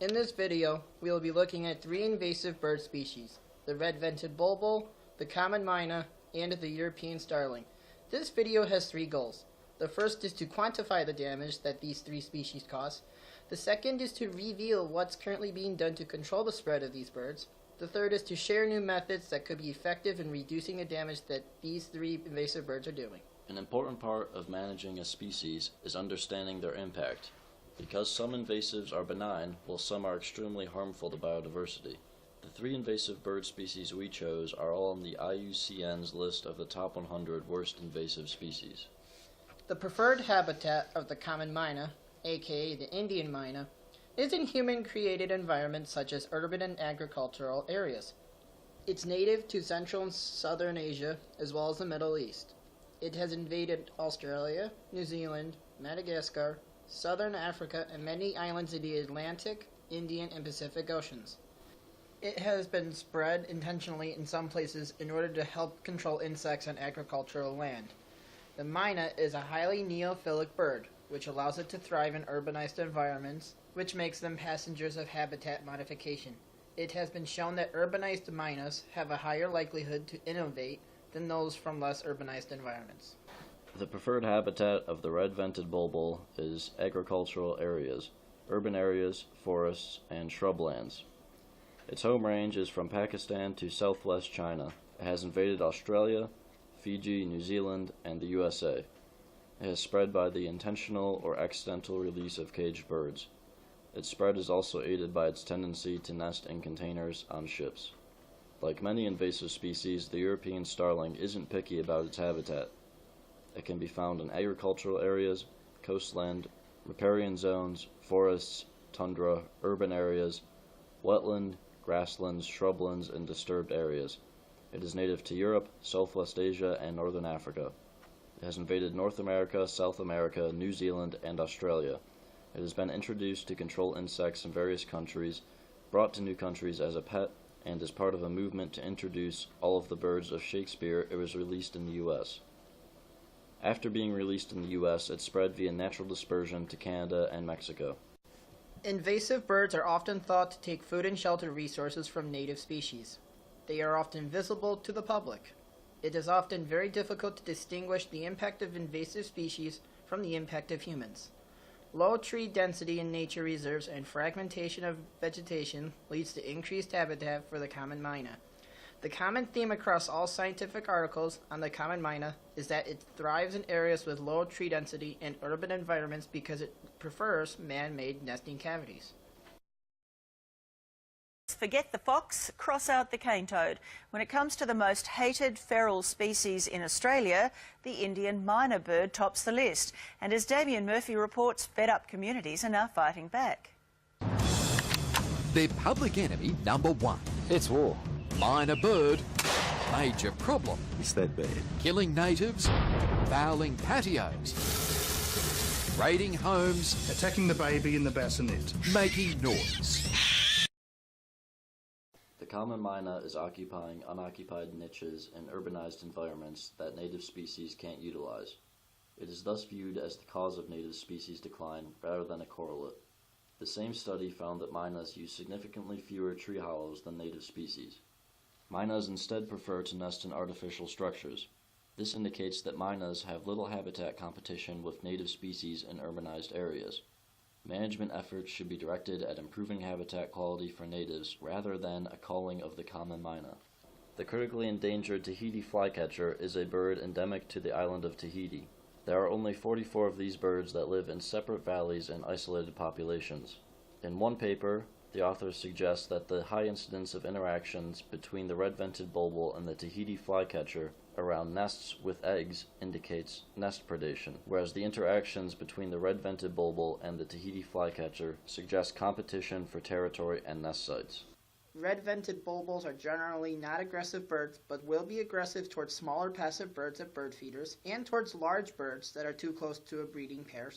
In this video, we will be looking at three invasive bird species: the red-vented bulbul, the common myna, and the European starling. This video has three goals. The first is to quantify the damage that these three species cause. The second is to reveal what's currently being done to control the spread of these birds. The third is to share new methods that could be effective in reducing the damage that these three invasive birds are doing. An important part of managing a species is understanding their impact, because some invasives are benign while some are extremely harmful to biodiversity. The three invasive bird species we chose are all on the IUCN's list of the top 100 worst invasive species. The preferred habitat of the common myna, aka the Indian myna, is in human-created environments such as urban and agricultural areas. It's native to Central and Southern Asia as well as the Middle East. It has invaded Australia, New Zealand, Madagascar, Southern Africa, and many islands in the Atlantic, Indian, and Pacific Oceans. It has been spread intentionally in some places in order to help control insects on agricultural land. The myna is a highly neophilic bird, which allows it to thrive in urbanized environments, which makes them passengers of habitat modification. It has been shown that urbanized mynas have a higher likelihood to innovate than those from less urbanized environments. The preferred habitat of the red-vented bulbul is agricultural areas, urban areas, forests, and shrublands. Its home range is from Pakistan to southwest China. It has invaded Australia, Fiji, New Zealand, and the USA. It has spread by the intentional or accidental release of caged birds. Its spread is also aided by its tendency to nest in containers on ships. Like many invasive species, the European starling isn't picky about its habitat. It can be found in agricultural areas, coastland, riparian zones, forests, tundra, urban areas, wetland, grasslands, shrublands, and disturbed areas. It is native to Europe, Southwest Asia, and Northern Africa. It has invaded North America, South America, New Zealand, and Australia. It has been introduced to control insects in various countries, brought to new countries as a pet, and as part of a movement to introduce all of the birds of Shakespeare. It was released in the U.S. After being released in the U.S., it spread via natural dispersion to Canada and Mexico. Invasive birds are often thought to take food and shelter resources from native species. They are often visible to the public. It is often very difficult to distinguish the impact of invasive species from the impact of humans. Low tree density in nature reserves and fragmentation of vegetation leads to increased habitat for the common myna. The common theme across all scientific articles on the common myna is that it thrives in areas with low tree density and urban environments because it prefers man-made nesting cavities. Forget the fox, cross out the cane toad. When it comes to the most hated feral species in Australia, the Indian myna bird tops the list. And as Damien Murphy reports, fed-up communities are now fighting back. Their public enemy number one. It's war. Myna bird, major problem. It's that bad. Killing natives, fouling patios, raiding homes, attacking the baby in the bassinet, making noise. The common myna is occupying unoccupied niches in urbanized environments that native species can't utilize. It is thus viewed as the cause of native species decline rather than a correlate. The same study found that mynas use significantly fewer tree hollows than native species. Mynas instead prefer to nest in artificial structures. This indicates that mynas have little habitat competition with native species in urbanized areas. Management efforts should be directed at improving habitat quality for natives rather than a culling of the common myna. The critically endangered Tahiti flycatcher is a bird endemic to the island of Tahiti. There are only 44 of these birds that live in separate valleys and isolated populations. In one paper, the authors suggest that the high incidence of interactions between the red-vented bulbul and the Tahiti flycatcher around nests with eggs indicates nest predation, whereas the interactions between the red-vented bulbul and the Tahiti flycatcher suggest competition for territory and nest sites. Red-vented bulbuls are generally not aggressive birds, but will be aggressive towards smaller passive birds at bird feeders and towards large birds that are too close to a breeding pair.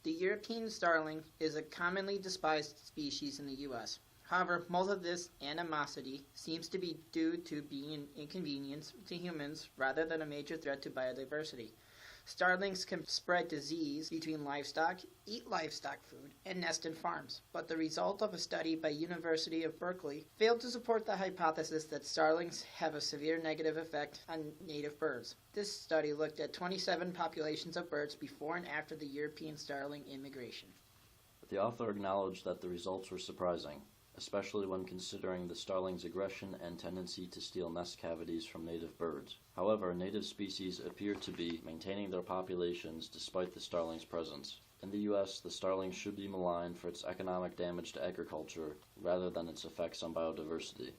The European starling is a commonly despised species in the U.S. However, most of this animosity seems to be due to being an inconvenience to humans rather than a major threat to biodiversity. Starlings can spread disease between livestock, eat livestock food, and nest in farms, but the result of a study by University of Berkeley failed to support the hypothesis that starlings have a severe negative effect on native birds. This study looked at 27 populations of birds before and after the European starling immigration. The author acknowledged that the results were surprising, especially when considering the starling's aggression and tendency to steal nest cavities from native birds. However, native species appear to be maintaining their populations despite the starling's presence. In the U.S., the starling should be maligned for its economic damage to agriculture rather than its effects on biodiversity.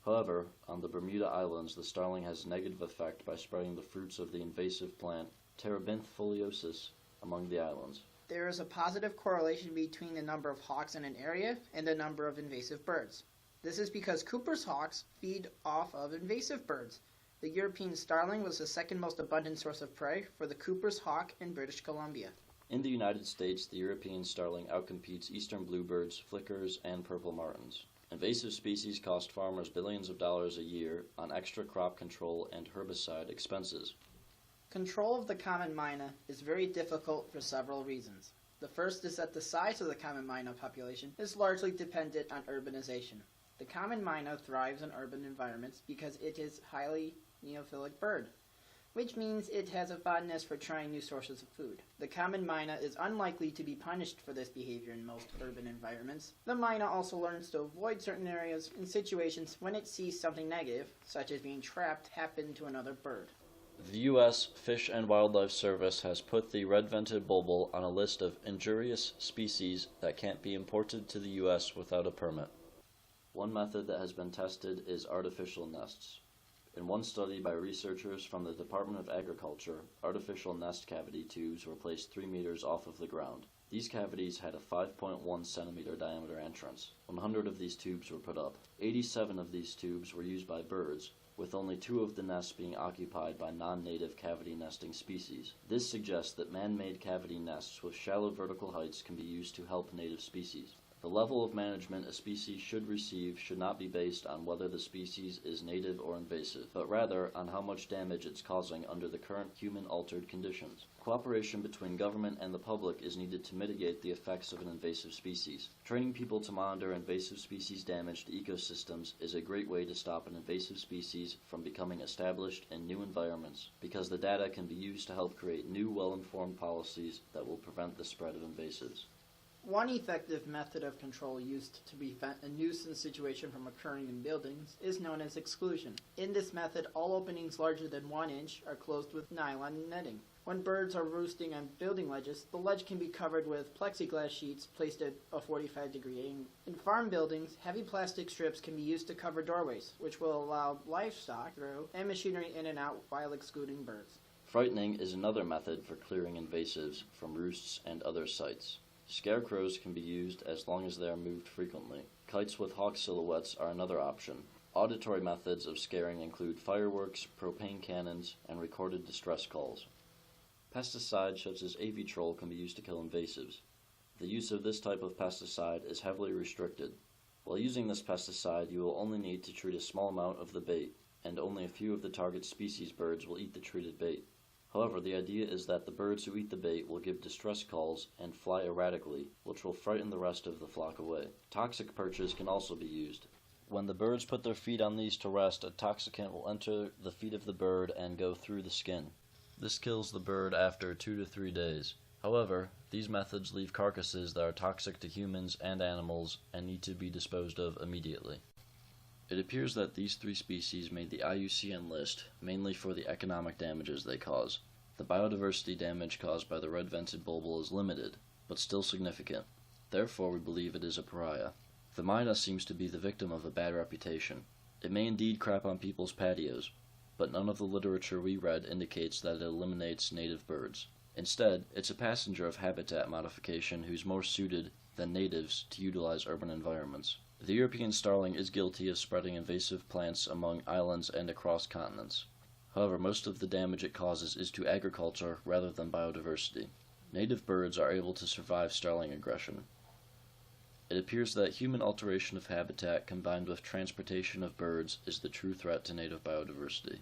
However, on the Bermuda Islands, the starling has a negative effect by spreading the fruits of the invasive plant Terebinth foliaceus among the islands. There is a positive correlation between the number of hawks in an area and the number of invasive birds. This is because Cooper's hawks feed off of invasive birds. The European starling was the second most abundant source of prey for the Cooper's hawk in British Columbia. In the United States, the European starling outcompetes eastern bluebirds, flickers, and purple martins. Invasive species cost farmers billions of dollars a year on extra crop control and herbicide expenses. Control of the common myna is very difficult for several reasons. The first is that the size of the common myna population is largely dependent on urbanization. The common myna thrives in urban environments because it is a highly neophilic bird, which means it has a fondness for trying new sources of food. The common myna is unlikely to be punished for this behavior in most urban environments. The myna also learns to avoid certain areas in situations when it sees something negative, such as being trapped, happen to another bird. The U.S. Fish and Wildlife Service has put the red-vented bulbul on a list of injurious species that can't be imported to the U.S. without a permit. One method that has been tested is artificial nests. In one study by researchers from the Department of Agriculture, artificial nest cavity tubes were placed 3 meters off of the ground. These cavities had a 5.1 centimeter diameter entrance. 100 of these tubes were put up. 87 of these tubes were used by birds, with only 2 of the nests being occupied by non-native cavity nesting species. This suggests that man-made cavity nests with shallow vertical heights can be used to help native species. The level of management a species should receive should not be based on whether the species is native or invasive, but rather on how much damage it's causing under the current human-altered conditions. Cooperation between government and the public is needed to mitigate the effects of an invasive species. Training people to monitor invasive species damage to ecosystems is a great way to stop an invasive species from becoming established in new environments, because the data can be used to help create new, well-informed policies that will prevent the spread of invasives. One effective method of control used to prevent a nuisance situation from occurring in buildings is known as exclusion. In this method, all openings larger than 1 inch are closed with nylon netting. When birds are roosting on building ledges, the ledge can be covered with plexiglass sheets placed at a 45-degree angle. In farm buildings, heavy plastic strips can be used to cover doorways, which will allow livestock through and machinery in and out while excluding birds. Frightening is another method for clearing invasives from roosts and other sites. Scarecrows can be used as long as they are moved frequently. Kites with hawk silhouettes are another option. Auditory methods of scaring include fireworks, propane cannons, and recorded distress calls. Pesticides such as avitrol can be used to kill invasives. The use of this type of pesticide is heavily restricted. While using this pesticide, you will only need to treat a small amount of the bait, and only a few of the target species birds will eat the treated bait. However, the idea is that the birds who eat the bait will give distress calls and fly erratically, which will frighten the rest of the flock away. Toxic perches can also be used. When the birds put their feet on these to rest, a toxicant will enter the feet of the bird and go through the skin. This kills the bird after 2 to 3 days. However, these methods leave carcasses that are toxic to humans and animals and need to be disposed of immediately. It appears that these 3 species made the IUCN list mainly for the economic damages they cause. The biodiversity damage caused by the red-vented bulbul is limited, but still significant. Therefore, we believe it is a pariah. The Myna seems to be the victim of a bad reputation. It may indeed crap on people's patios, but none of the literature we read indicates that it eliminates native birds. Instead, it's a passenger of habitat modification who's more suited than natives to utilize urban environments. The European starling is guilty of spreading invasive plants among islands and across continents. However, most of the damage it causes is to agriculture rather than biodiversity. Native birds are able to survive starling aggression. It appears that human alteration of habitat combined with transportation of birds is the true threat to native biodiversity.